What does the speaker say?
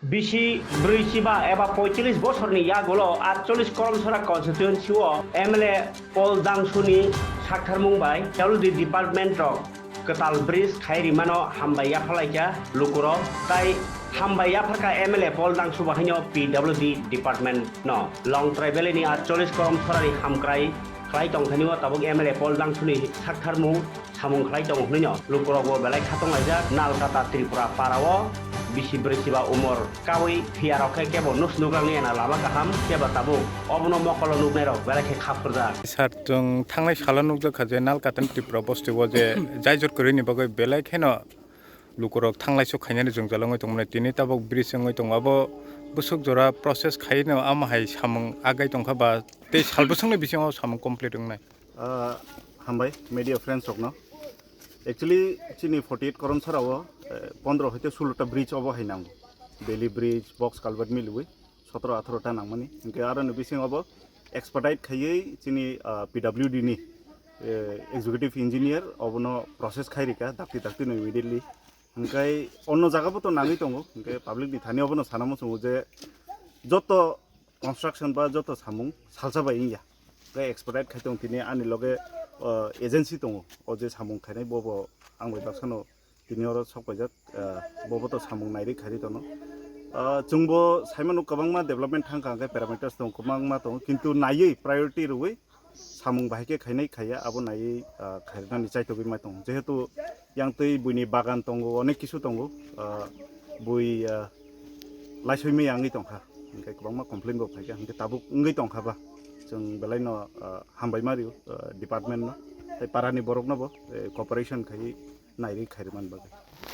Bisi Brisiba एबा 45 बोसोरनि यागुलो 48 करमसरा कन्स्टिट्युएन्सिआव MLA पल दांसुनि साक्थारमुं बाय डाब्लिउडि डिपार्टमेन्ट कताल ब्रिज खायरिमानो हामबाया फलाइका लुकुरो ताई हामबाया फरका एमएलए पल दांसु बाहायनो पीडब्ल्यूडी डिपार्टमेन्ट न लं ट्राइबेलनि 48 करमसरानि हामक्राय खालाय दंखानिवा ताबुक एमएलए पल दांसुनि साक्थारमुं सामुं खालाय दंखनिनो लुकुरोबो बेलाय खातंलायजा नालकाता Tripura पारावो Bisi Brisiba umur kawi fiaroke kebo nus nugrangni ana lama kaham kebo tabu obono mokolo nugnero belake khapurja sartung thangnai sala nugjakha je nalkatan tripura bostigo je jaijor korini bagai belai kheno lukorok thanglai so khainani jongjalangoi tongmani tini tabok bridge ngoi tongabo busuk jora process khaino amahai samung agai tongkha ba te salbosangni bisingo samung complete ngnai hambai media friends okno actually chini 48 koromsarao 15 হইতে 16টা bridge অবহাইনাঙ্গ বেলি bridge box culvert মিলুই 17 18টা নাংমানি ইনকে আরো বিসিং of এক্সপার্টাইট খাইयै চিনি PWD नि executive engineer অবনো process খাইরিকা দাক্তি দাক্তি ন immediately Inkai অন্য জায়গাবো তো নাঙি দङ ইনকে public नि Thani অবনো সানামো সঙ্গ যে যত কনস্ট্রাকশন বা যত সামুং সালসাবাই ইয়া গে এক্সপার্টাইট খাইতং তিনি আনি লগে এজেন্সি দङ ও যে সামুং খাইনাই ববো आंबो दाखसानो दिनै आरो सकायजात बबोतो सामुं नायरि खारि दङ जोंबो साइमानो गोबांमा डेभलपमेन्ट थांखांगाय पेरामिटार्स दङ गोबांमा दङ किन्तु नायै प्रायोरिटी रुबै सामुं बाहायके खायनाय खाया आबो नायै खायनानै चाइतोगै मा दङ जेहेतु यांतै बुइनि बागान दङ अनेक किसु दङ बुइ लाइसैमै आङै दंखा ओंखाय गोबांमा कमप्लेन बो फायगा ओंखाय ताबु ओंगै दंखाबा जों बेलायनो हामबाय मारियो डिपार्टमेन्ट न पारानि बरकनबो कॉपरेशन खाय नायरि खायरमान बागै